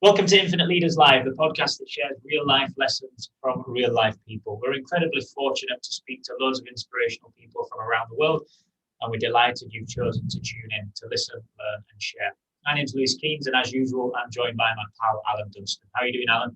Welcome to Infinite Leaders Live, the podcast that shares real-life lessons from real-life people. We're incredibly fortunate to speak to loads of inspirational people from around the world, and we're delighted you've chosen to tune in to listen, learn, and share. My name's Lewis Keanes, and as usual, I'm joined by my pal, Alan Dunstan. How are you doing, Alan?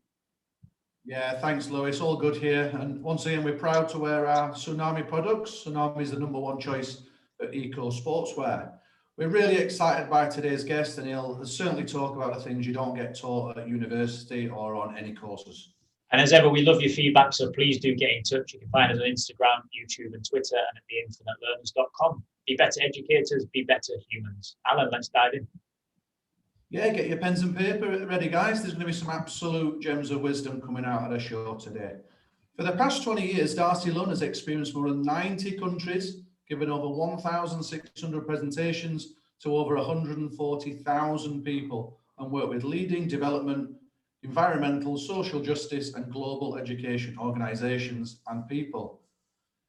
Yeah, thanks, Lewis. All good here. And once again, we're proud to wear our Tsunami products. Tsunami is the #1 choice for eco sportswear. We're really excited by today's guest, and he'll certainly talk about the things you don't get taught at university or on any courses. And as ever, we love your feedback, so please do get in touch. You can find us on Instagram, YouTube, and Twitter, and at theinfinitelearners.com. Be better educators, be better humans. Alan, let's dive in. Yeah, get your pens and paper ready, guys. There's going to be some absolute gems of wisdom coming out of the show today. For the past 20 years, Darcy Lunn has experienced more than 90 countries, given over 1,600 presentations to over 140,000 people, and worked with leading development, environmental, social justice, and global education organizations and people.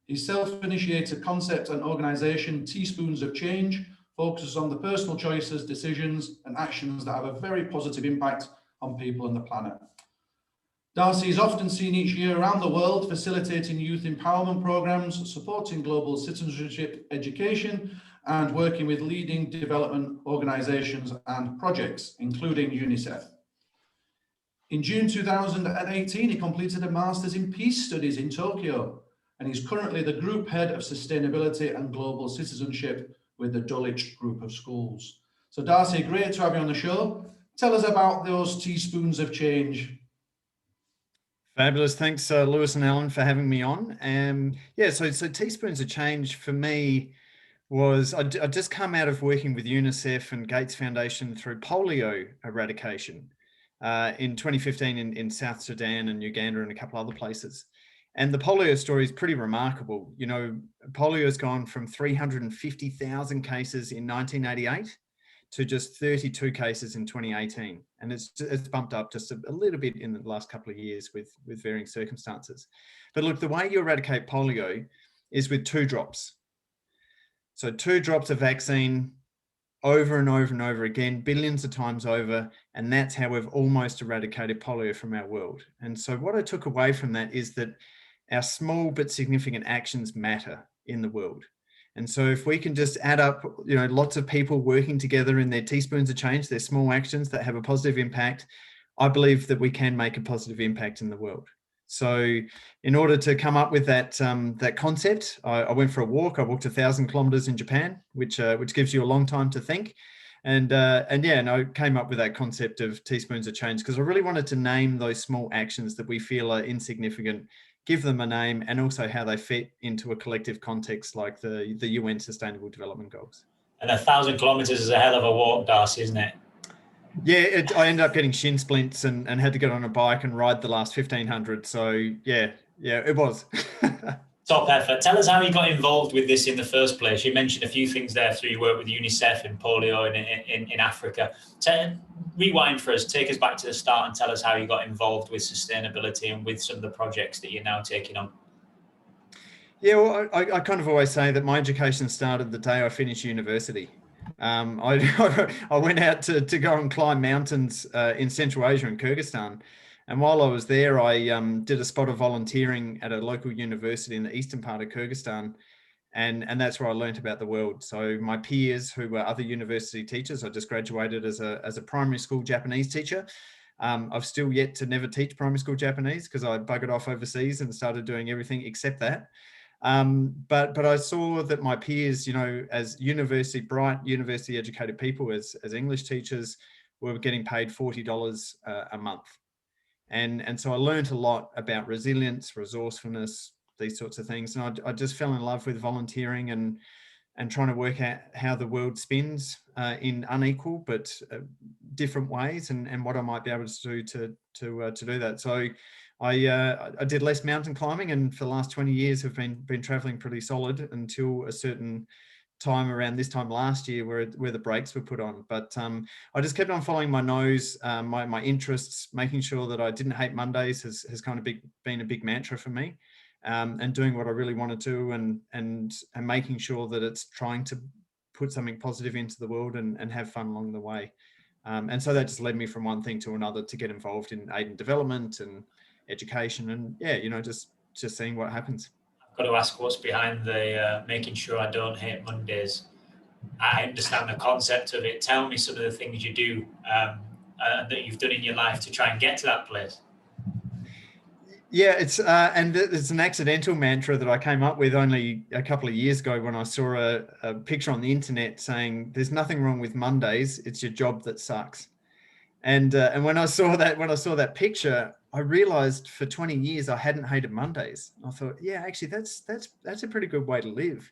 His self-initiated concept and organization, Teaspoons of Change, focuses on the personal choices, decisions, and actions that have a very positive impact on people and the planet. Darcy is often seen each year around the world facilitating youth empowerment programs, supporting global citizenship education, and working with leading development organizations and projects, including UNICEF. In June 2018, he completed a Master's in Peace Studies in Tokyo, and he's currently the Group Head of Sustainability and Global Citizenship with the Dulwich Group of Schools. So Darcy, great to have you on the show. Tell us about those teaspoons of change. Fabulous. Thanks, Lewis and Alan, for having me on. So Teaspoons of Change for me was, I'd just come out of working with UNICEF and Gates Foundation through polio eradication in 2015 in South Sudan and Uganda and a couple other places. And the polio story is pretty remarkable. You know, polio has gone from 350,000 cases in 1988 to just 32 cases in 2018. And it's bumped up just a little bit in the last couple of years with varying circumstances. But look, the way you eradicate polio is with 2 drops. So 2 drops of vaccine over and over and over again, billions of times over. And that's how we've almost eradicated polio from our world. And so what I took away from that is that our small but significant actions matter in the world. And so if we can just add up, you know, lots of people working together in their teaspoons of change, their small actions that have a positive impact, I believe that we can make a positive impact in the world. So in order to come up with that concept, I went for a walk. I walked 1,000 kilometers in Japan, which gives you a long time to think. And I came up with that concept of teaspoons of change because I really wanted to name those small actions that we feel are insignificant, give them a name, and also how they fit into a collective context like the UN Sustainable Development Goals. And 1,000 kilometers is a hell of a walk, Darcy, isn't it? Yeah, I ended up getting shin splints and had to get on a bike and ride the last 1,500. So yeah, it was. Top effort. Tell us how you got involved with this in the first place. You mentioned a few things there through your work with UNICEF and polio in Africa. Rewind for us, take us back to the start and tell us how you got involved with sustainability and with some of the projects that you're now taking on. Yeah, well, I kind of always say that my education started the day I finished university. I went out to go and climb mountains in Central Asia and Kyrgyzstan. And while I was there, I did a spot of volunteering at a local university in the eastern part of Kyrgyzstan. And that's where I learned about the world. So my peers who were other university teachers, I just graduated as a primary school Japanese teacher. I've still yet to never teach primary school Japanese because I buggered off overseas and started doing everything except that. But I saw that my peers, you know, as bright university educated people, as English teachers, were getting paid $40 a month. And so I learned a lot about resilience, resourcefulness, these sorts of things. And I just fell in love with volunteering and trying to work out how the world spins in unequal but different ways, and what I might be able to do to do that. So I did less mountain climbing, and for the last 20 years have been traveling pretty solid until a certain time around this time last year where the brakes were put on. But I just kept on following my nose, my interests, making sure that I didn't hate Mondays has kind of been a big mantra for me, and doing what I really wanted to, and making sure that it's trying to put something positive into the world and have fun along the way. And so that just led me from one thing to another to get involved in aid and development and education, and yeah, you know, just seeing what happens. I've got to ask, what's behind the making sure I don't hate Mondays? I understand the concept of it. Tell me some of the things you do that you've done in your life to try and get to that place. Yeah, it's an accidental mantra that I came up with only a couple of years ago when I saw a picture on the internet saying, "There's nothing wrong with Mondays. It's your job that sucks." And when I saw that picture, I realized for 20 years I hadn't hated Mondays. I thought, yeah, actually that's a pretty good way to live.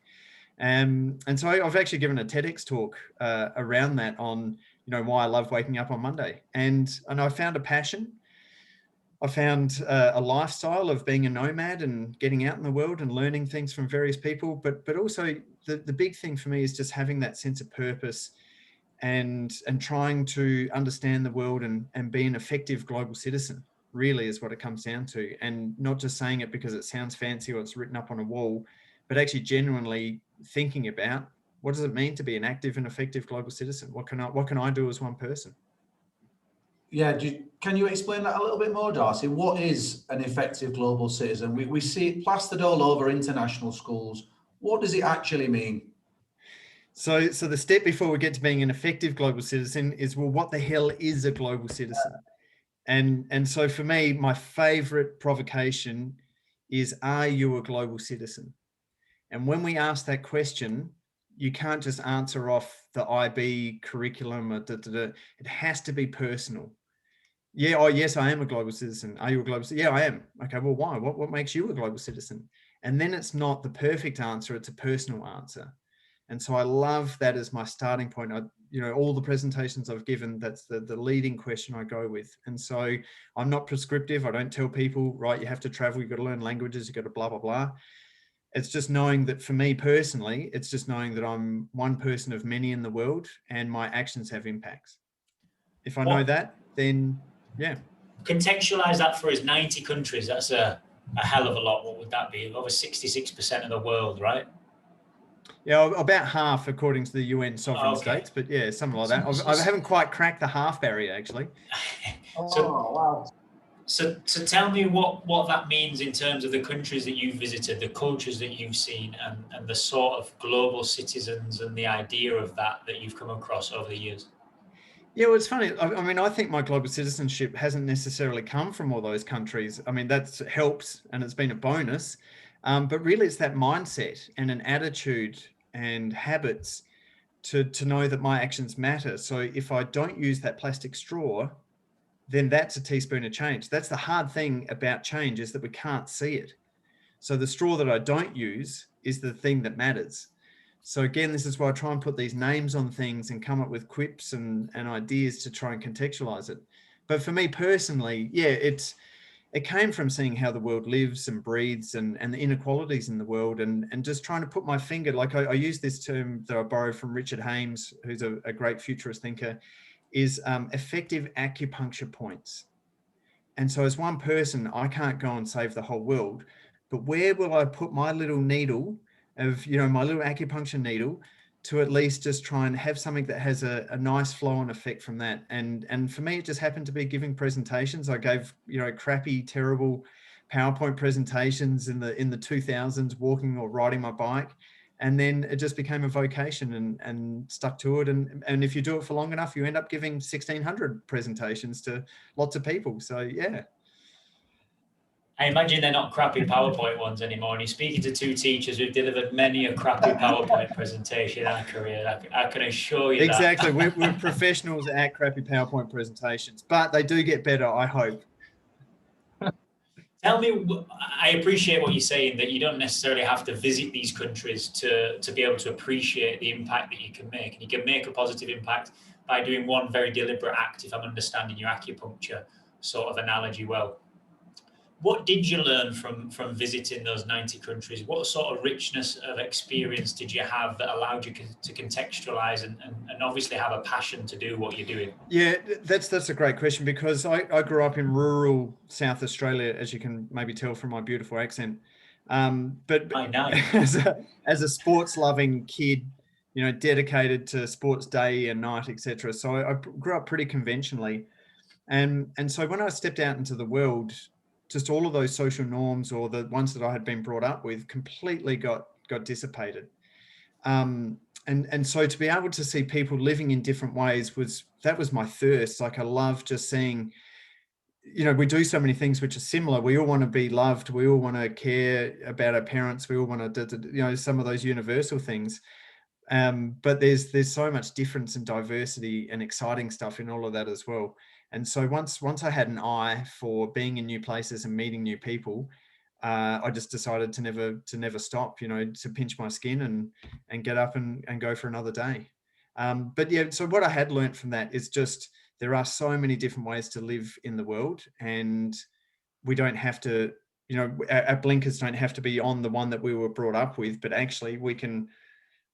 And so I've actually given a TEDx talk around that, on, you know, why I love waking up on Monday. And I found a passion. I found a lifestyle of being a nomad and getting out in the world and learning things from various people. But also the big thing for me is just having that sense of purpose and trying to understand the world and be an effective global citizen, really is what it comes down to. And not just saying it because it sounds fancy or it's written up on a wall, but actually genuinely thinking about, what does it mean to be an active and effective global citizen? What can I do as one person? Yeah, can you explain that a little bit more, Darcy? What is an effective global citizen? We see it plastered all over international schools. What does it actually mean? So the step before we get to being an effective global citizen is, well, what the hell is a global citizen? And so for me, my favorite provocation is, are you a global citizen? And when we ask that question, you can't just answer off the IB curriculum. It has to be personal. Yeah, oh yes, I am a global citizen. Are you a global citizen? Yeah, I am. Okay, well, why? What makes you a global citizen? And then it's not the perfect answer, it's a personal answer. And so I love that as my starting point. All the presentations I've given, that's the leading question I go with. And so I'm not prescriptive. I don't tell people, right, you have to travel, you've got to learn languages, you've got to blah, blah, blah. It's just knowing that for me personally, it's just knowing that I'm one person of many in the world and my actions have impacts. If I know that, then yeah. Contextualize that for us. 90 countries, that's a hell of a lot. What would that be? Over 66% of the world, right? Yeah, about half according to the UN sovereign states, but yeah, something like that. I haven't quite cracked the half barrier, actually. Wow. So tell me what that means in terms of the countries that you've visited, the cultures that you've seen, and the sort of global citizens and the idea of that you've come across over the years. Yeah, well, it's funny. I mean, I think my global citizenship hasn't necessarily come from all those countries. I mean, that's helped and it's been a bonus. But really, it's that mindset and an attitude and habits to know that my actions matter. So if I don't use that plastic straw, then that's a teaspoon of change. That's the hard thing about change, is that we can't see it. So the straw that I don't use is the thing that matters. So again, this is why I try and put these names on things and come up with quips and ideas to try and contextualize it. But for me personally, yeah, it came from seeing how the world lives and breathes and the inequalities in the world, and just trying to put my finger, like I use this term that I borrowed from Richard Hames, who's a great futurist thinker, is effective acupuncture points. And so as one person, I can't go and save the whole world, but where will I put my little needle of, my little acupuncture needle, to at least just try and have something that has a nice flow and effect from that. And for me, it just happened to be giving presentations. I gave, crappy, terrible PowerPoint presentations in the 2000s, walking or riding my bike. And then it just became a vocation and stuck to it. And if you do it for long enough, you end up giving 1,600 presentations to lots of people. So, yeah. I imagine they're not crappy PowerPoint ones anymore. And you're speaking to two teachers who've delivered many a crappy PowerPoint presentation in our career. I can assure you exactly. that. We're professionals at crappy PowerPoint presentations, but they do get better, I hope. Tell me, I appreciate what you're saying, that you don't necessarily have to visit these countries to be able to appreciate the impact that you can make. And you can make a positive impact by doing one very deliberate act, if I'm understanding your acupuncture sort of analogy well. What did you learn from visiting those 90 countries? What sort of richness of experience did you have that allowed you to contextualize and obviously have a passion to do what you're doing? Yeah, that's a great question, because I grew up in rural South Australia, as you can maybe tell from my beautiful accent. But nice. as a sports loving kid, you know, dedicated to sports day and night, etc. So I grew up pretty conventionally. And so when I stepped out into the world, just all of those social norms, or the ones that I had been brought up with, completely got dissipated. And so to be able to see people living in different ways was my thirst. Like, I love just seeing, you know, we do so many things which are similar. We all want to be loved. We all want to care about our parents. We all want to, you know, some of those universal things. But there's so much difference and diversity and exciting stuff in all of that as well. And so once I had an eye for being in new places and meeting new people, I just decided to never stop, you know, to pinch my skin and get up and go for another day. But yeah, so what I had learned from that is just, there are so many different ways to live in the world, and we don't have to, you know, our blinkers don't have to be on the one that we were brought up with, but actually we can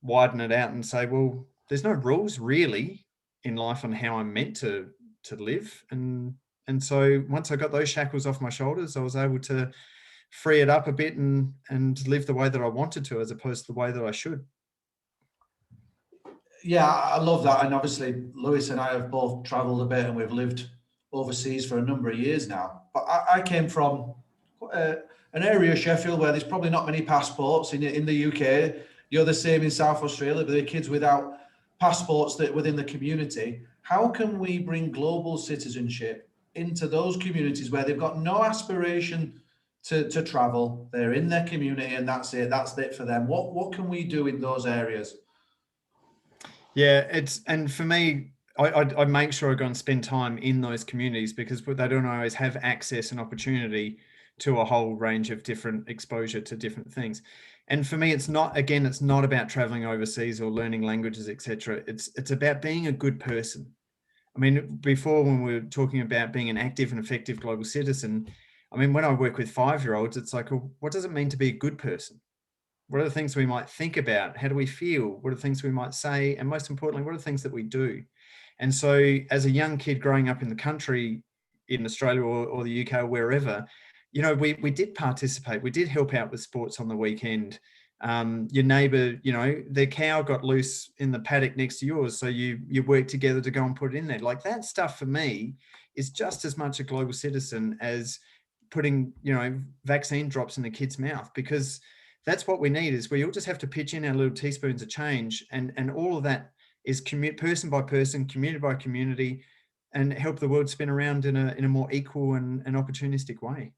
widen it out and say, well, there's no rules really in life on how I'm meant to live. And so once I got those shackles off my shoulders, I was able to free it up a bit and live the way that I wanted to, as opposed to the way that I should. Yeah, I love that. And obviously, Lewis and I have both traveled a bit, and we've lived overseas for a number of years now. But I came from an area of Sheffield where there's probably not many passports in the UK. You're the same in South Australia, but there are kids without passports that within the community. How can we bring global citizenship into those communities where they've got no aspiration to travel? They're in their community and that's it. That's it for them. What can we do in those areas? Yeah, and for me, I make sure I go and spend time in those communities, because they don't always have access and opportunity to a whole range of different exposure to different things. And for me, it's not about traveling overseas or learning languages, etc. It's about being a good person. I mean, before, when we were talking about being an active and effective global citizen, I mean, when I work with 5-year-olds, it's like, well, what does it mean to be a good person? What are the things we might think about? How do we feel? What are the things we might say? And most importantly, what are the things that we do? And so as a young kid growing up in the country, in Australia or the UK or wherever, you know, we did participate. We did help out with sports on the weekend. Your neighbour, you know, their cow got loose in the paddock next to yours, so you worked together to go and put it in there. Like, that stuff for me is just as much a global citizen as putting, you know, vaccine drops in a kid's mouth, because that's what we need. Is we all just have to pitch in our little teaspoons of change, and all of that is person by person, community by community, and help the world spin around in a more equal and opportunistic way.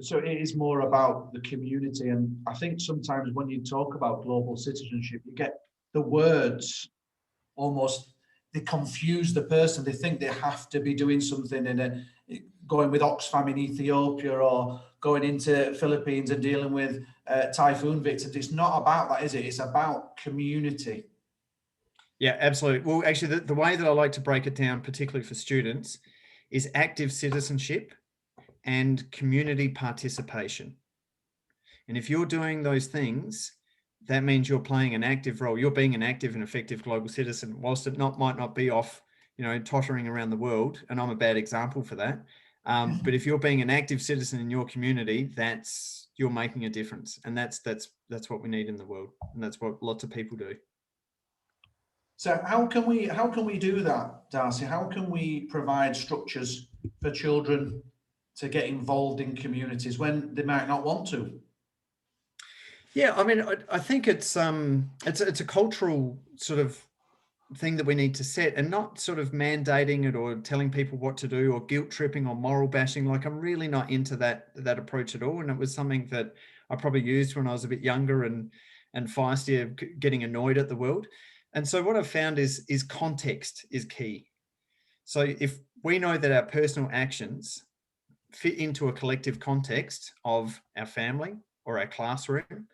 So it is more about the community. And I think sometimes when you talk about global citizenship, you get the words almost, they confuse the person. They think they have to be doing something going with Oxfam in Ethiopia, or going into Philippines and dealing with typhoon victims. It's not about that, is it? It's about community. Yeah, absolutely. Well, actually, the way that I like to break it down, particularly for students, is active citizenship and community participation. And if you're doing those things, that means you're playing an active role. You're being an active and effective global citizen, whilst it might not be off, you know, tottering around the world. And I'm a bad example for that. But if you're being an active citizen in your community, you're making a difference. And that's what we need in the world. And that's what lots of people do. So how can we do that, Darcy? How can we provide structures for children to get involved in communities when they might not want to? Yeah, I mean, I think it's a cultural sort of thing that we need to set, and not sort of mandating it or telling people what to do or guilt tripping or moral bashing. Like, I'm really not into that approach at all. And it was something that I probably used when I was a bit younger and feisty, getting annoyed at the world. And so what I've found is context is key. So if we know that our personal actions fit into a collective context of our family or our classroom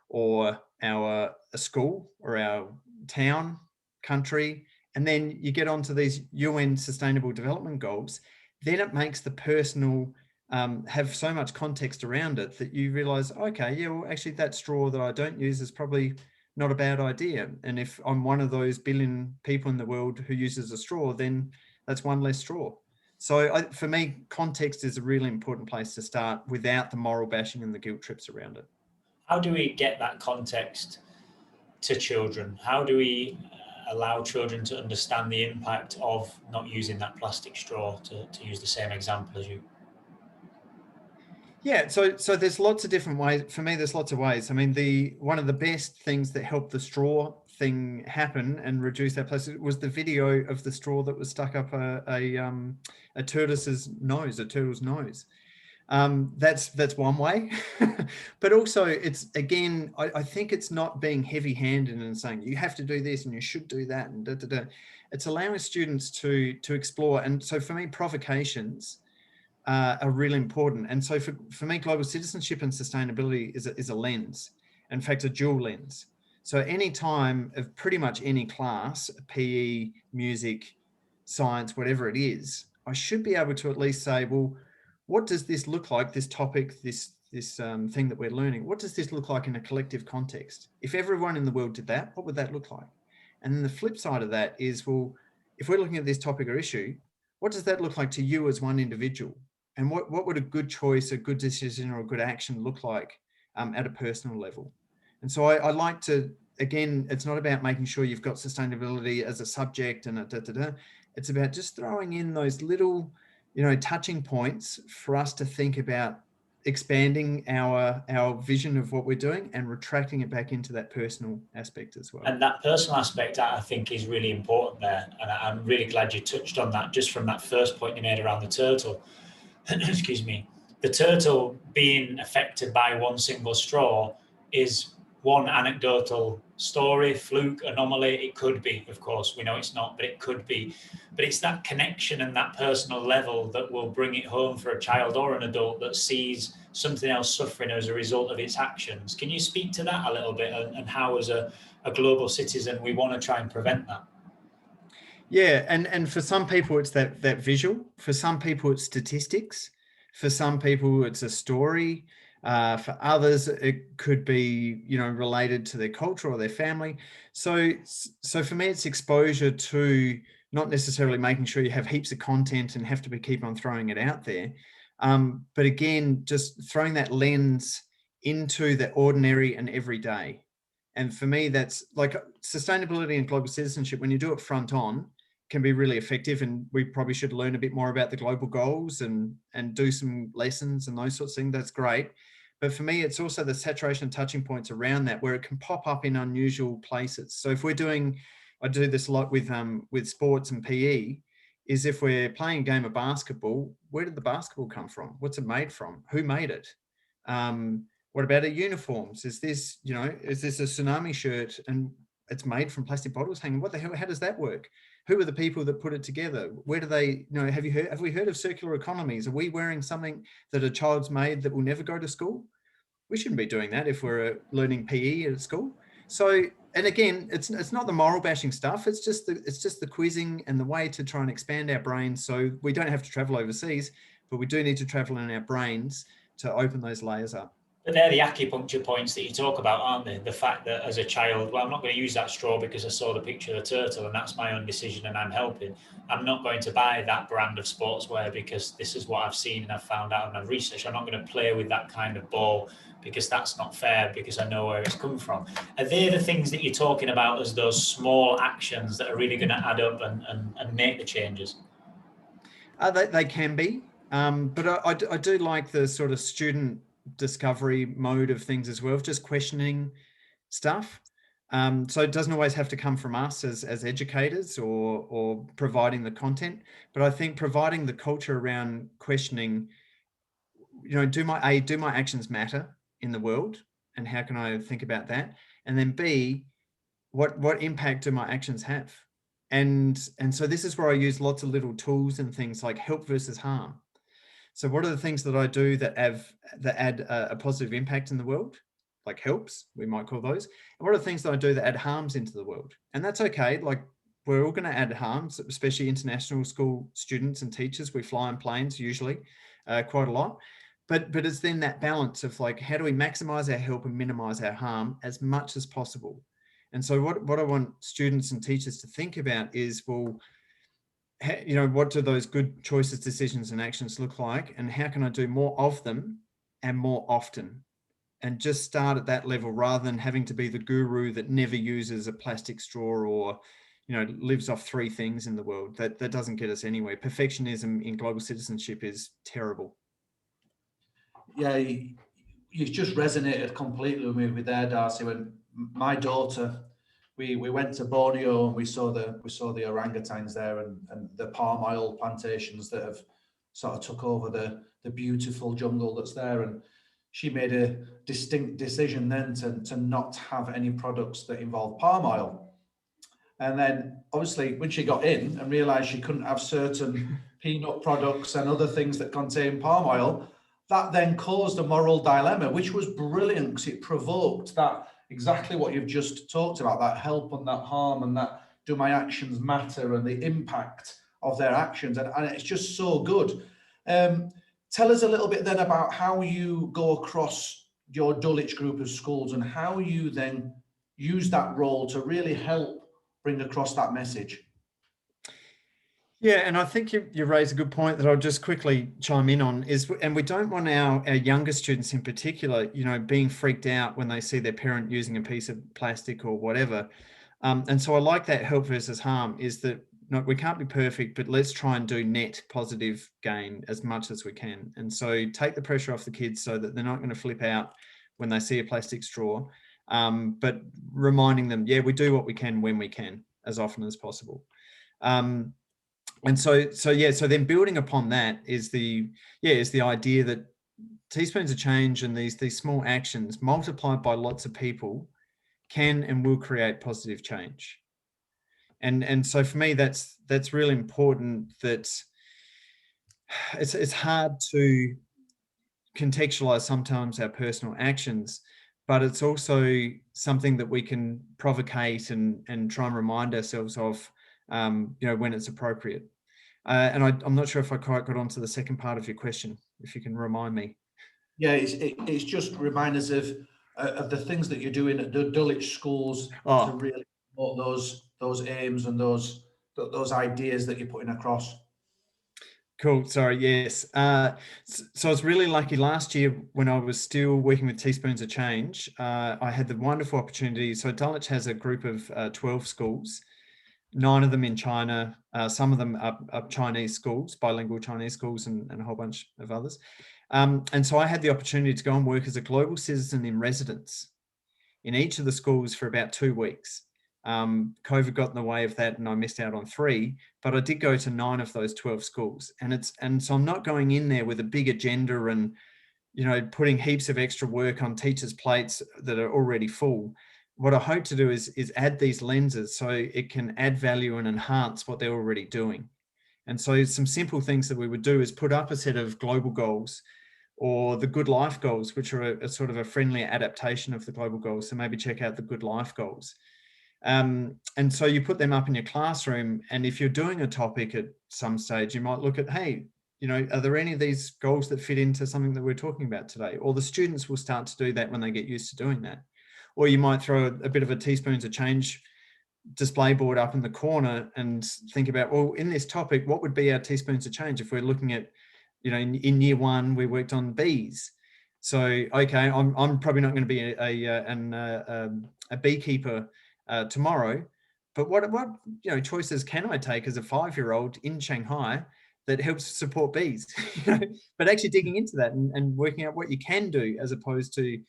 or a school or our town, country, and then you get onto these UN Sustainable Development Goals, then it makes the personal have so much context around it that you realize, okay, yeah, well, actually that straw that I don't use is probably not a bad idea. And if I'm one of those billion people in the world who uses a straw, then that's one less straw. So for me, context is a really important place to start without the moral bashing and the guilt trips around it. How do we get that context to children? How do we allow children to understand the impact of not using that plastic straw, to use the same example as you? Yeah, so there's lots of different ways. For me, there's lots of ways. I mean, one of the best things that helped the straw thing happen and reduce that plastic was the video of the straw that was stuck up a tortoise's nose, a turtle's nose. That's one way, but also it's, again, I think it's not being heavy-handed and saying you have to do this and you should do that and da, da, da. It's allowing students to explore. And so for me, provocations are really important. And so for me, global citizenship and sustainability is a lens, in fact, a dual lens. So any time of pretty much any class, PE, music, science, whatever it is, I should be able to at least say, well, what does this look like, this topic, this thing that we're learning? What does this look like in a collective context? If everyone in the world did that, what would that look like? And then the flip side of that is, well, if we're looking at this topic or issue, what does that look like to you as one individual? And what would a good choice, a good decision, or a good action look like at a personal level? And so I like to, again, it's not about making sure you've got sustainability as a subject and it's about just throwing in those little, touching points for us to think about expanding our vision of what we're doing and retracting it back into that personal aspect as well. And that personal aspect, I think, is really important there. And I'm really glad you touched on that, just from that first point you made around the turtle. Excuse me. The turtle being affected by one single straw is one anecdotal story, fluke, anomaly. It could be, of course, we know it's not, but it could be. But it's that connection and that personal level that will bring it home for a child or an adult that sees something else suffering as a result of its actions. Can you speak to that a little bit, and how, as a global citizen, we want to try and prevent that? Yeah, and for some people it's that visual. For some people it's statistics. For some people it's a story. For others it could be, related to their culture or their family. So for me it's exposure to, not necessarily making sure you have heaps of content and have to keep on throwing it out there. But again, just throwing that lens into the ordinary and everyday. And for me, that's like sustainability and global citizenship. When you do it front on, can be really effective. And we probably should learn a bit more about the global goals and do some lessons and those sorts of things. That's great. But for me, it's also the saturation and touching points around that, where it can pop up in unusual places. So if we're doing, I do this a lot with sports and PE, is if we're playing a game of basketball, where did the basketball come from? What's it made from? Who made it? What about our uniforms? Is this a tsunami shirt and it's made from plastic bottles hanging? What the hell? How does that work? Who are the people that put it together? Where do they, have we heard of circular economies? Are we wearing something that a child's made that will never go to school? We shouldn't be doing that if we're learning PE at school. So, and again, it's not the moral bashing stuff. It's just the quizzing and the way to try and expand our brains. So we don't have to travel overseas, but we do need to travel in our brains to open those layers up. But they're the acupuncture points that you talk about, aren't they? The fact that as a child, well, I'm not going to use that straw because I saw the picture of the turtle and that's my own decision and I'm helping. I'm not going to buy that brand of sportswear because this is what I've seen and I've found out and I've researched. I'm not going to play with that kind of ball because that's not fair, because I know where it's come from. Are they the things that you're talking about as those small actions that are really going to add up and make the changes? They can be, but I do like the sort of student discovery mode of things as well, just questioning stuff. So it doesn't always have to come from us as educators or providing the content, but I think providing the culture around questioning, do my actions matter in the world, and how can I think about that? And then B, what impact do my actions have? And so this is where I use lots of little tools and things like help versus harm. So what are the things that I do that add a positive impact in the world, like helps, we might call those? And what are the things that I do that add harms into the world? And that's okay. Like, we're all going to add harms, especially international school students and teachers. We fly on planes usually quite a lot. But it's then that balance of like, how do we maximize our help and minimize our harm as much as possible? And so what I want students and teachers to think about is, well, what do those good choices, decisions, and actions look like? And how can I do more of them and more often? and just start at that level rather than having to be the guru that never uses a plastic straw or, lives off 3 things in the world. That doesn't get us anywhere. Perfectionism in global citizenship is terrible. Yeah, you just resonated completely with me with there, Darcy. When my daughter, we went to Borneo and we saw the orangutans there and the palm oil plantations that have sort of took over the beautiful jungle that's there. And she made a distinct decision then to not have any products that involve palm oil. And then obviously when she got in and realized she couldn't have certain peanut products and other things that contain palm oil, that then caused a moral dilemma, which was brilliant because it provoked that exactly what you've just talked about, that help and that harm and that do my actions matter and the impact of their actions. And it's just so good. Tell us a little bit then about how you go across your Dulwich Group of Schools and how you then use that role to really help bring across that message. Yeah, and I think you raise a good point that I'll just quickly chime in on and we don't want our younger students in particular, being freaked out when they see their parent using a piece of plastic or whatever. And so I like that help versus harm is that we can't be perfect, but let's try and do net positive gain as much as we can. And so take the pressure off the kids so that they're not going to flip out when they see a plastic straw, but reminding them, we do what we can when we can, as often as possible. And so then building upon that is the idea that teaspoons of change and these small actions multiplied by lots of people can and will create positive change. And so for me, that's really important. That it's hard to contextualize sometimes our personal actions, but it's also something that we can provocate and try and remind ourselves of, when it's appropriate. And I'm not sure if I quite got onto the second part of your question, if you can remind me. Yeah, it's just reminders of the things that you're doing at the Dulwich schools to really promote those aims and those ideas that you're putting across. Cool. Sorry. Yes. So I was really lucky last year when I was still working with Teaspoons of Change. I had the wonderful opportunity. So Dulwich has a group of 12 schools, 9 of them in China. Some of them are Chinese schools, bilingual Chinese schools, and a whole bunch of others. And so I had the opportunity to go and work as a global citizen in residence in each of the schools for about 2 weeks. COVID got in the way of that and I missed out on 3, but I did go to 9 of those 12 schools. And so I'm not going in there with a big agenda and, putting heaps of extra work on teachers' plates that are already full. What I hope to do is add these lenses so it can add value and enhance what they're already doing. And so some simple things that we would do is put up a set of global goals or the Good Life goals, which are a sort of a friendly adaptation of the global goals. So maybe check out the Good Life goals. And so you put them up in your classroom. And if you're doing a topic at some stage, you might look at, hey, are there any of these goals that fit into something that we're talking about today? Or the students will start to do that when they get used to doing that. Or you might throw a bit of a Teaspoons of Change display board up in the corner and think about, well, in this topic, what would be our Teaspoons of Change if we're looking at, in year 1, we worked on bees. So, okay, I'm probably not going to be a beekeeper tomorrow, but what choices can I take as a 5-year-old in Shanghai that helps support bees? But actually digging into that and working out what you can do as opposed to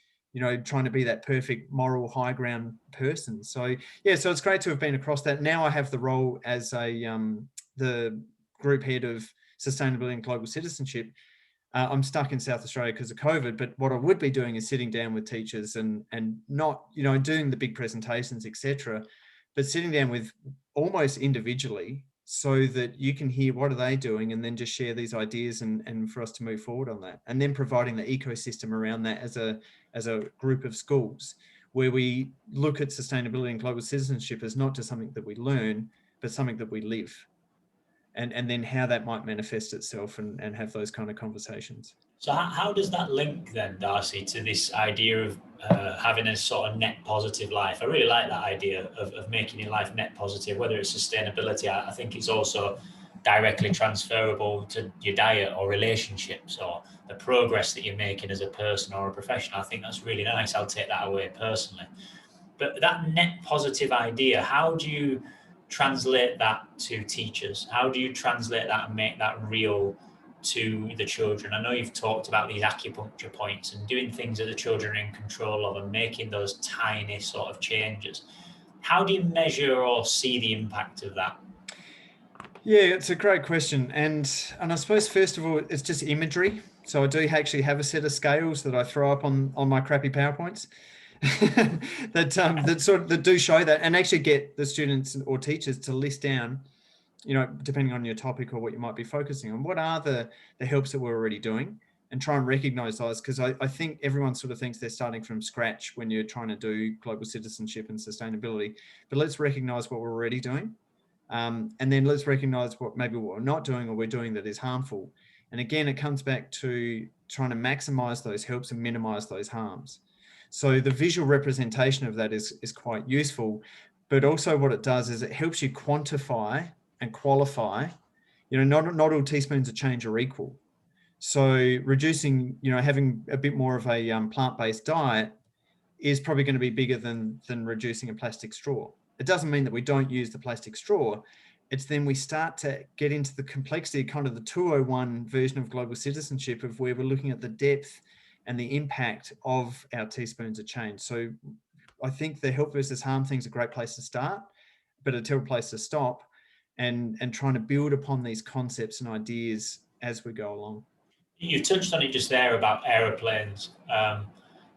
trying to be that perfect moral high ground person. So so it's great to have been across that. Now I have the role as the group head of sustainability and global citizenship. I'm stuck in South Australia because of COVID, but what I would be doing is sitting down with teachers and not, doing the big presentations, etc., but sitting down with almost individually so that you can hear what are they doing and then just share these ideas and for us to move forward on that. And then providing the ecosystem around that as a group of schools where we look at sustainability and global citizenship as not just something that we learn, but something that we live. And then how that might manifest itself and have those kind of conversations. So how does that link then, Darcy, to this idea of having a sort of net positive life? I really like that idea of making your life net positive, whether it's sustainability. I think it's also directly transferable to your diet or relationships or the progress that you're making as a person or a professional. I think that's really nice. I'll take that away personally. But that net positive idea, how do you translate that to teachers? How do you translate that and make that real to the children? I know you've talked about these acupuncture points and doing things that the children are in control of and making those tiny sort of changes. How do you measure or see the impact of that? Yeah, it's a great question. And I suppose, first of all, it's just imagery. So I do actually have a set of scales that I throw up on my crappy PowerPoints that do show that, and actually get the students or teachers to list down, depending on your topic or what you might be focusing on, what are the helps that we're already doing, and try and recognize those. Because I think everyone sort of thinks they're starting from scratch when you're trying to do global citizenship and sustainability. But let's recognize what we're already doing. And then let's recognize what we're not doing or we're doing that is harmful. And again, it comes back to trying to maximize those helps and minimize those harms. So the visual representation of that is quite useful, but also what it does is it helps you quantify and qualify. Not all teaspoons of change are equal. So reducing, having a bit more of a plant-based diet is probably going to be bigger than reducing a plastic straw. It doesn't mean that we don't use the plastic straw. It's then we start to get into the complexity, kind of the 201 version of global citizenship, of where we're looking at the depth and the impact of our teaspoons of change. So I think the help versus harm thing's a great place to start, but a terrible place to stop, and trying to build upon these concepts and ideas as we go along. You touched on it just there about aeroplanes.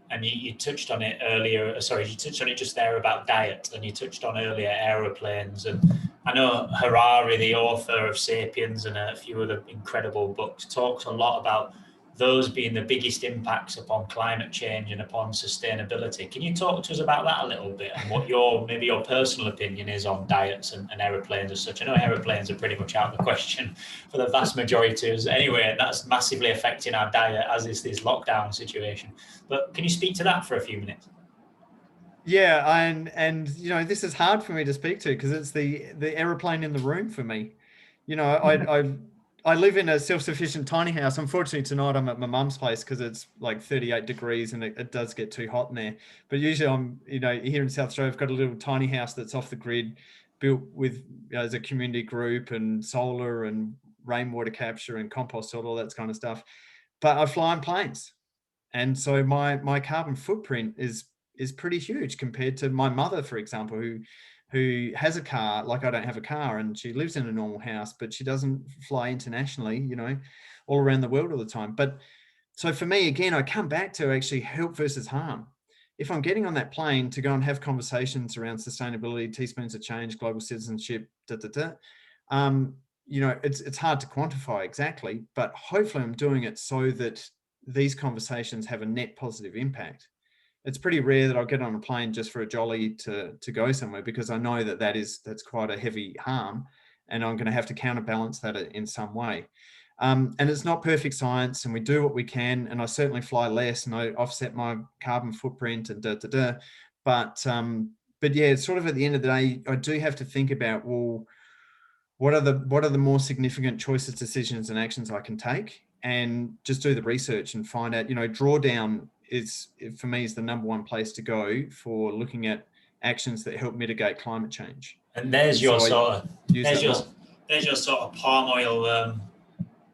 And you touched on it earlier. Sorry, you touched on it just there about diet, and you touched on earlier aeroplanes. And I know Harari, the author of *Sapiens* and a few other incredible books, talks a lot about those being the biggest impacts upon climate change and upon sustainability. Can you talk to us about that a little bit, and what your personal opinion is on diets and aeroplanes as such? I know aeroplanes are pretty much out of the question for the vast majority of us anyway, and that's massively affecting our diet, as is this lockdown situation. But can you speak to that for a few minutes? Yeah, and this is hard for me to speak to because it's the aeroplane in the room for me. I live in a self-sufficient tiny house. Unfortunately, tonight I'm at my mum's place because it's like 38 degrees and it does get too hot in there. But usually I'm, here in South Australia, I've got a little tiny house that's off the grid, built with as a community group, and solar and rainwater capture and compost salt, all that kind of stuff. But I fly in planes, and so my carbon footprint is pretty huge compared to my mother, for example, who has a car. Like, I don't have a car, and she lives in a normal house, but she doesn't fly internationally, all around the world all the time. But so for me, again, I come back to actually help versus harm. If I'm getting on that plane to go and have conversations around sustainability, teaspoons of change, global citizenship, it's hard to quantify exactly, but hopefully I'm doing it so that these conversations have a net positive impact. It's pretty rare that I'll get on a plane just for a jolly to go somewhere, because I know that's quite a heavy harm, and I'm going to have to counterbalance that in some way. And it's not perfect science, and we do what we can. And I certainly fly less, and I offset my carbon footprint and But yeah, it's sort of at the end of the day, I do have to think about, well, what are the more significant choices, decisions, and actions I can take, and just do the research and find out. Drawdown for me is the number one place to go for looking at actions that help mitigate climate change. And there's your sort of palm oil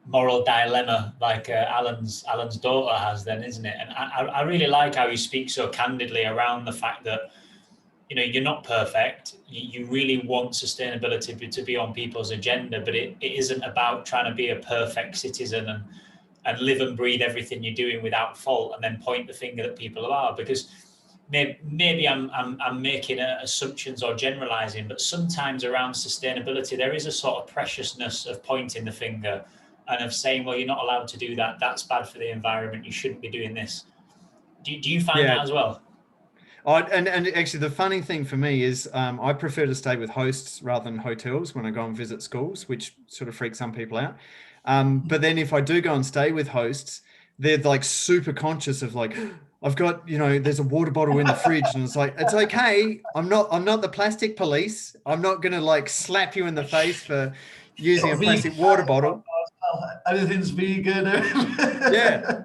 moral dilemma, like Alan's daughter has, then, isn't it? And I really like how you speak so candidly around the fact that you're not perfect. You really want sustainability to be on people's agenda, but it isn't about trying to be a perfect citizen and live and breathe everything you're doing without fault, and then point the finger at people are. Because maybe I'm making assumptions or generalizing, but sometimes around sustainability there is a sort of preciousness of pointing the finger and of saying, well, you're not allowed to do that. That's bad for the environment. You shouldn't be doing this. Do you find that as well? And actually, the funny thing for me is I prefer to stay with hosts rather than hotels when I go and visit schools, which sort of freaks some people out. But then if I do go and stay with hosts, they're like super conscious of like, I've got, there's a water bottle in the fridge, and it's like, it's okay. I'm not the plastic police. I'm not going to like slap you in the face for, using a plastic water bottle. Anything's vegan. Yeah.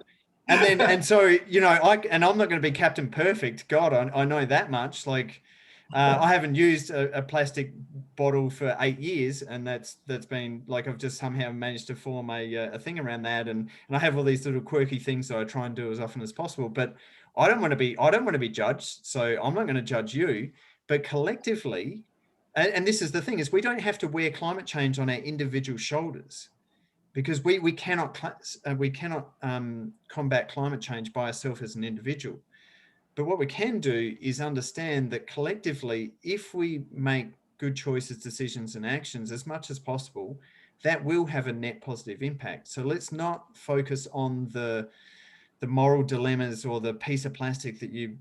And so, you know, I'm not going to be Captain Perfect. God, I know that much. Like, I haven't used a plastic bottle for 8 years, and that's been like, I've just somehow managed to form a thing around that, and I have all these little quirky things that I try and do as often as possible. But I don't want to be judged, so I'm not going to judge you. But collectively, and this is the thing, is we don't have to wear climate change on our individual shoulders, because we cannot combat climate change by ourselves as an individual. But what we can do is understand that collectively, if we make good choices, decisions, and actions as much as possible, that will have a net positive impact. So let's not focus on the moral dilemmas or the piece of plastic that you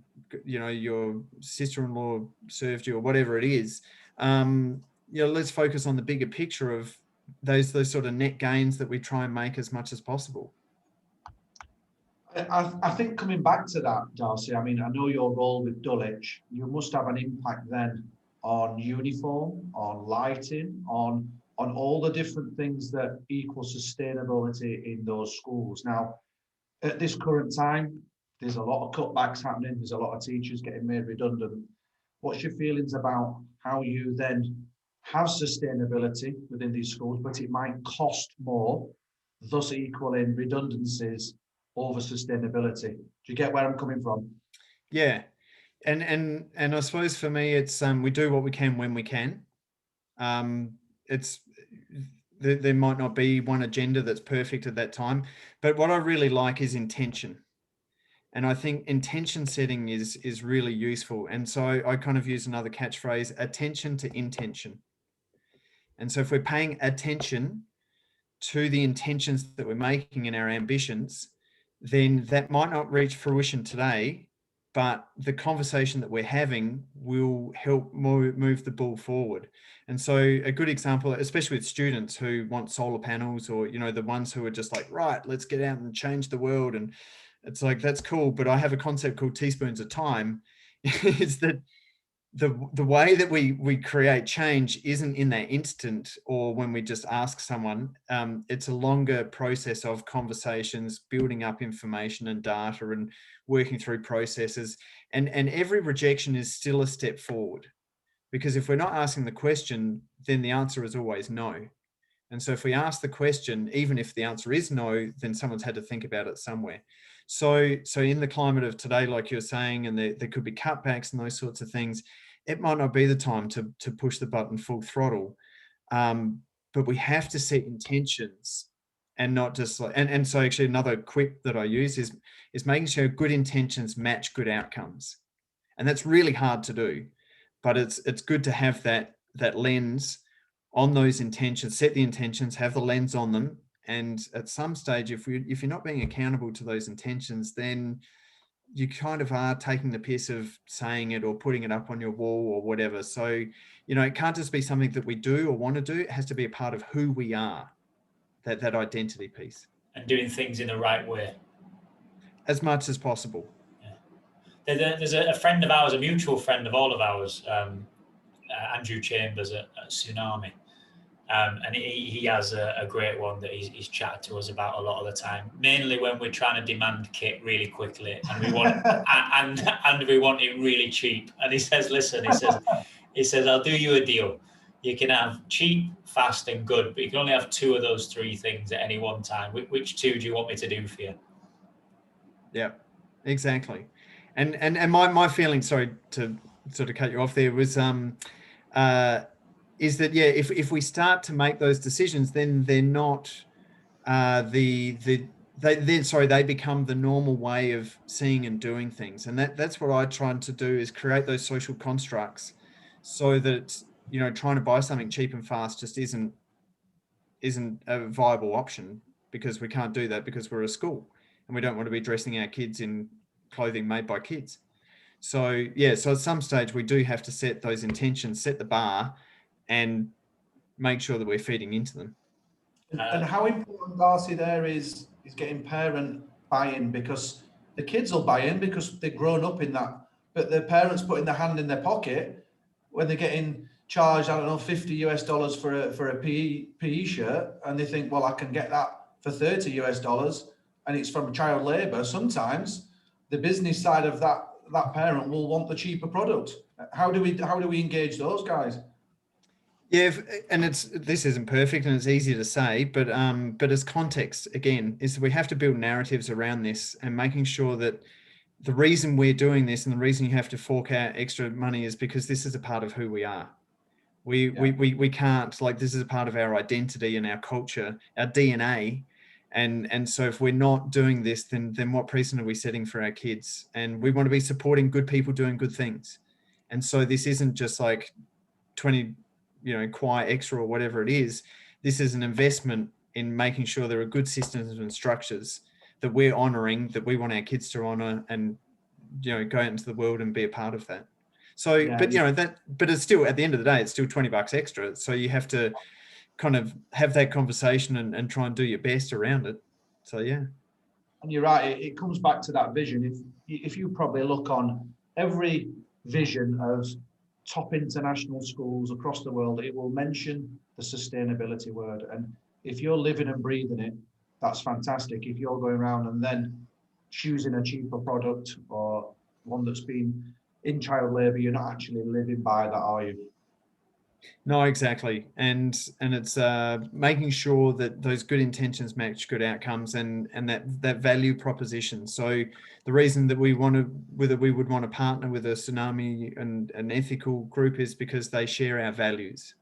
know your sister-in-law served you, or whatever it is. You know, let's focus on the bigger picture of those sort of net gains that we try and make as much as possible. I think coming back to that, Darcy, I mean, I know your role with Dulwich, you must have an impact then on uniform, on lighting, on all the different things that equal sustainability in those schools. Now, at this current time, there's a lot of cutbacks happening. There's a lot of teachers getting made redundant. What's your feelings about how you then have sustainability within these schools, but it might cost more, thus equaling redundancies over sustainability? Do you get where I'm coming from? Yeah. And I suppose for me, it's we do what we can when we can. It's there might not be one agenda that's perfect at that time, but what I really like is intention. And I think intention setting is really useful. And so I kind of use another catchphrase: attention to intention. And so if we're paying attention to the intentions that we're making and our ambitions, then that might not reach fruition today, but the conversation that we're having will help move the ball forward. And so a good example, especially with students who want solar panels, or, you know, the ones who are just like, right, let's get out and change the world. And it's like, that's cool. But I have a concept called teaspoons of time, is that the way that we create change isn't in that instant, or when we just ask someone. It's a longer process of conversations, building up information and data, and working through processes. And every rejection is still a step forward, because if we're not asking the question, then the answer is always no. And so if we ask the question, even if the answer is no, then someone's had to think about it somewhere. So in the climate of today, like you're saying, and there could be cutbacks and those sorts of things, it might not be the time to push the button full throttle. But we have to set intentions, and not just like, and so actually another quip that I use is making sure good intentions match good outcomes. And that's really hard to do, but it's good to have that lens on those intentions, set the intentions, have the lens on them. And at some stage, if you're not being accountable to those intentions, then you kind of are taking the piss of saying it or putting it up on your wall or whatever. So, you know, it can't just be something that we do or want to do. It has to be a part of who we are, that identity piece. And doing things in the right way. As much as possible. Yeah. There's a friend of ours, a mutual friend of all of ours, Andrew Chambers at Tsunami. And he has a great one that he's chatted to us about a lot of the time, mainly when we're trying to demand kit really quickly, and we want and we want it really cheap. And he says, listen, he says, I'll do you a deal. You can have cheap, fast, and good, but you can only have 2 of those 3 things at any one time. Which 2 do you want me to do for you? Yeah, exactly. And my feeling, sorry to sort of cut you off there, was is that, yeah, if we start to make those decisions, then they're not they become the normal way of seeing and doing things. And that's what I try to do, is create those social constructs, so that, you know, trying to buy something cheap and fast just isn't a viable option, because we can't do that, because we're a school and we don't want to be dressing our kids in clothing made by kids. So yeah, so at some stage we do have to set those intentions, set the bar, and make sure that we're feeding into them. And how important, Darcy, there is getting parent buy-in, because the kids will buy in because they've grown up in that, but their parents putting their hand in their pocket when they're getting charge, I don't know, $50 for a PE shirt, and they think, well, I can get that for $30, and it's from child labor. Sometimes the business side of that parent will want the cheaper product. How do we engage those guys? Yeah, and this isn't perfect and it's easy to say, but as context again is we have to build narratives around this and making sure that the reason we're doing this and the reason you have to fork out extra money is because this is a part of who we are. We can't, like, this is a part of our identity and our culture, our DNA. And so if we're not doing this, then what precedent are we setting for our kids? And we want to be supporting good people doing good things. And so this isn't just like 20, quite extra or whatever it is. This is an investment in making sure there are good systems and structures that we're honoring, that we want our kids to honor, and go out into the world and be a part of that. So, yeah. But it's still, at the end of the day, it's still $20 extra. So you have to kind of have that conversation and try and do your best around it. So, yeah. And you're right. It comes back to that vision. If you probably look on every vision of top international schools across the world, it will mention the sustainability word. And if you're living and breathing it, that's fantastic. If you're going around and then choosing a cheaper product or one that's been in child labor, you're not actually living by that, are you? No, exactly. And it's making sure that those good intentions match good outcomes and that value proposition. So the reason that we would want to partner with a Tsunami and an ethical group is because they share our values.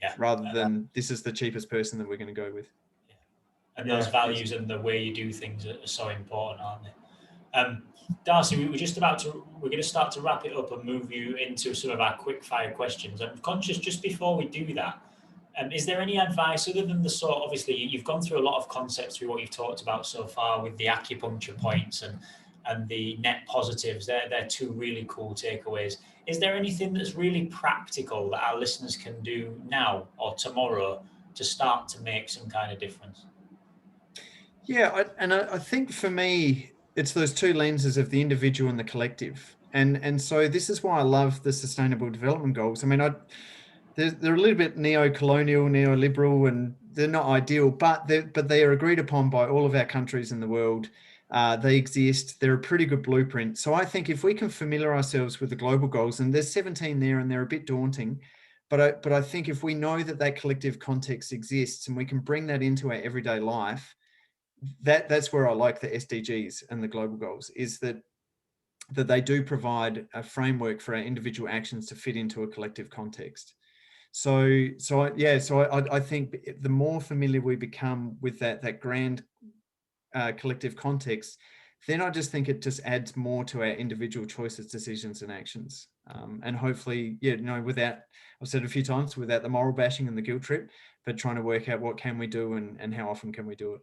Yeah. Rather than this is the cheapest person that we're going to go with. Yeah. And those values and the way you do things are so important, aren't they? Darcy, we're going to start to wrap it up and move you into some of our quick fire questions. I'm conscious just before we do that, is there any advice other than the sort, obviously you've gone through a lot of concepts through what you've talked about so far with the acupuncture points and the net positives. They're two really cool takeaways. Is there anything that's really practical that our listeners can do now or tomorrow to start to make some kind of difference? Yeah, I think for me, it's those two lenses of the individual and the collective. And so this is why I love the Sustainable Development Goals. I mean, they're a little bit neo-colonial, neoliberal, and they're not ideal, but they are agreed upon by all of our countries in the world. They exist. They're a pretty good blueprint. So I think if we can familiar ourselves with the global goals, and there's 17 there and they're a bit daunting, but I think if we know that collective context exists and we can bring that into our everyday life, that's where I like the SDGs and the global goals, is that they do provide a framework for our individual actions to fit into a collective context. So I think the more familiar we become with that grand collective context, then I just think it just adds more to our individual choices, decisions, and actions. And hopefully, without, I've said it a few times, without the moral bashing and the guilt trip, but trying to work out what can we do and how often can we do it.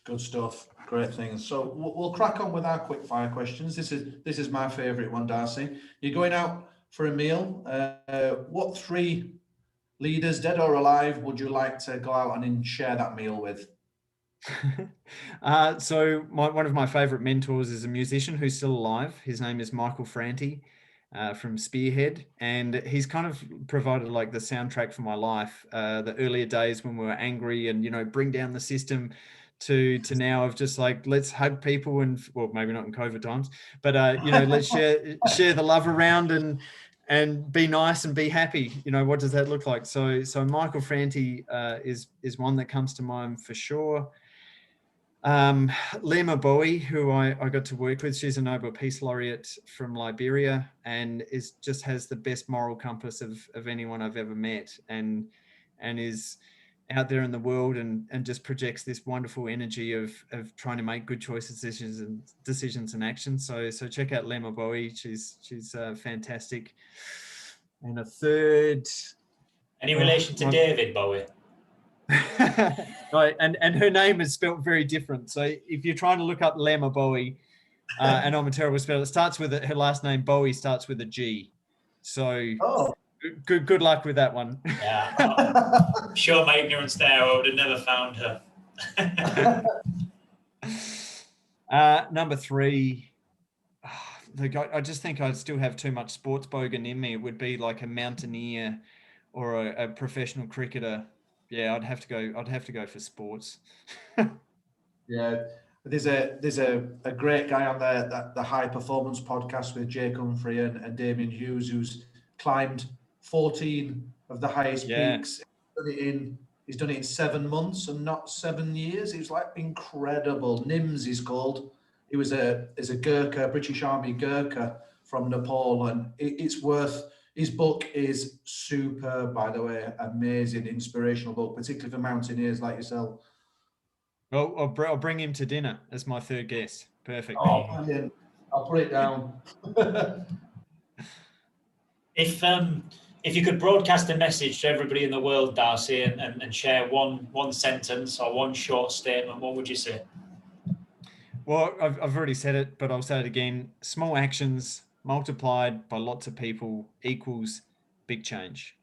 Good stuff. Great things. So we'll crack on with our quick fire questions. This is my favorite one, Darcy. You're going out for a meal. What three leaders, dead or alive, would you like to go out and share that meal with? So one of my favorite mentors is a musician who's still alive. His name is Michael Franti from Spearhead, and he's kind of provided like the soundtrack for my life. The earlier days when we were angry and bring down the system, to now of just like, let's hug people and, well, maybe not in COVID times, but let's share the love around and be nice and be happy. What does that look like? So Michael Franti is one that comes to mind for sure. Lema Bowie, who I got to work with, she's a Nobel Peace Laureate from Liberia and just has the best moral compass of anyone I've ever met, and is out there in the world and just projects this wonderful energy of trying to make good choices, decisions and actions. So check out Lema Bowie. She's fantastic. And a third. Any relation to David Bowie? Right, and her name is spelled very different. So if you're trying to look up Lema Bowie, and I'm a terrible speller, it starts with her last name Bowie starts with a G. So good luck with that one. Yeah, I'm sure my ignorance there, I would have never found her. Number three, I just think I still have too much sports bogan in me. It would be like a mountaineer or a professional cricketer. Yeah, I'd have to go for sports. Yeah, there's a great guy on there, the High Performance podcast with Jake Humphrey and Damien Hughes, who's climbed 14 of the highest peaks. He's done it in 7 months and not 7 years. It was like incredible. Nims he's called. He was a Gurkha, British Army Gurkha from Nepal, and it's worth. His book is superb, by the way, amazing, inspirational book, particularly for mountaineers like yourself. Well, I'll bring him to dinner as my third guest. Perfect. Oh, brilliant. I'll put it down. If you could broadcast a message to everybody in the world, Darcy, and share one sentence or one short statement, what would you say? Well, I've already said it, but I'll say it again. Small actions multiplied by lots of people equals big change.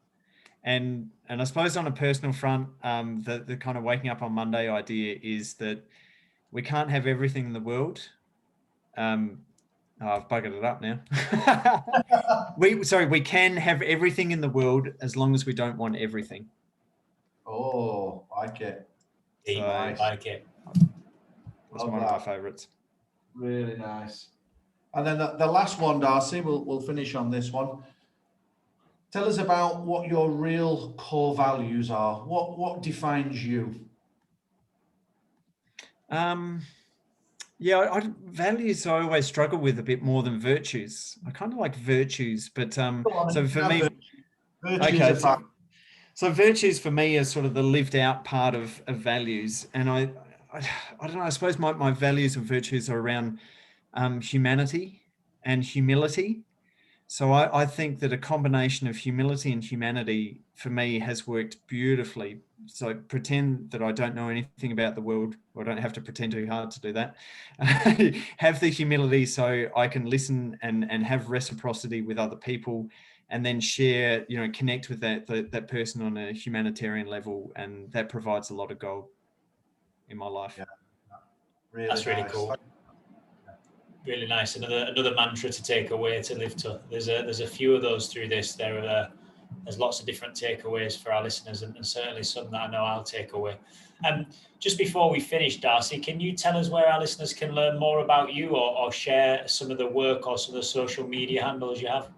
And I suppose on a personal front, the kind of waking up on Monday idea is that we can't have everything in the world. I've buggered it up now. We can have everything in the world as long as we don't want everything. Oh, like it. So, I like it. That's one of my favourites. Really nice. And then the last one, Darcy, we'll finish on this one. Tell us about what your real core values are. What defines you? Values I always struggle with a bit more than virtues. I kind of like virtues, but so for me, virtues so virtues for me is sort of the lived out part of values, and I don't know. I suppose my values and virtues are around humanity and humility. So I think that a combination of humility and humanity for me has worked beautifully. So pretend that I don't know anything about the world, or I don't have to pretend too hard to do that. Have the humility so I can listen and have reciprocity with other people, and then share, connect with that person on a humanitarian level, and that provides a lot of gold in my life. Yeah. That's really nice. Cool. Really nice. Another mantra to take away to live to. There's a few of those through this. There's lots of different takeaways for our listeners, and certainly some that I know I'll take away. Just before we finish, Darcy, can you tell us where our listeners can learn more about you, or share some of the work or some of the social media handles you have?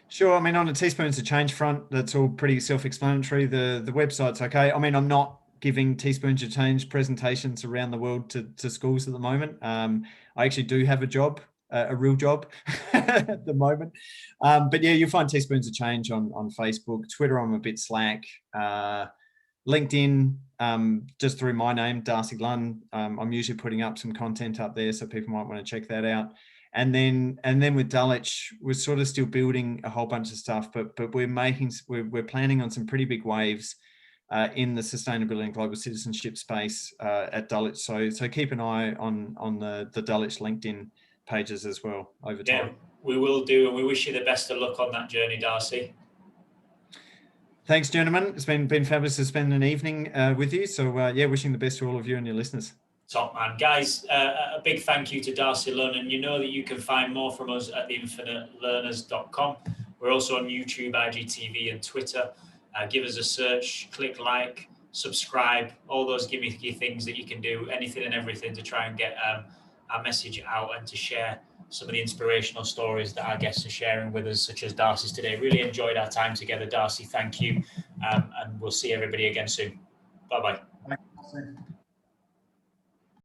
Sure. I mean, on the Teaspoons of Change front, that's all pretty self-explanatory. The website's okay. I mean, I'm not giving Teaspoons of Change presentations around the world to schools at the moment. I actually do have a job, a real job at the moment. But yeah, you'll find Teaspoons of Change on Facebook. Twitter, I'm a bit slack. LinkedIn, just through my name, Darcy Lunn. I'm usually putting up some content up there, so people might want to check that out. And then with Dulwich, we're sort of still building a whole bunch of stuff, but we're planning on some pretty big waves in the sustainability and global citizenship space at Dulwich. So keep an eye on the Dulwich LinkedIn pages as well over time. Yeah, we will do, and we wish you the best of luck on that journey, Darcy. Thanks, gentlemen. It's been fabulous to spend an evening with you. So wishing the best to all of you and your listeners. Top man. Guys, a big thank you to Darcy Lunn, and you know that you can find more from us at theinfinitelearners.com. We're also on YouTube, IGTV and Twitter. Give us a search, click like, subscribe, all those gimmicky things that you can do, anything and everything to try and get our message out and to share some of the inspirational stories that our guests are sharing with us, such as Darcy's today. Really enjoyed our time together, Darcy. Thank you. And we'll see everybody again soon. Bye-bye. Thanks.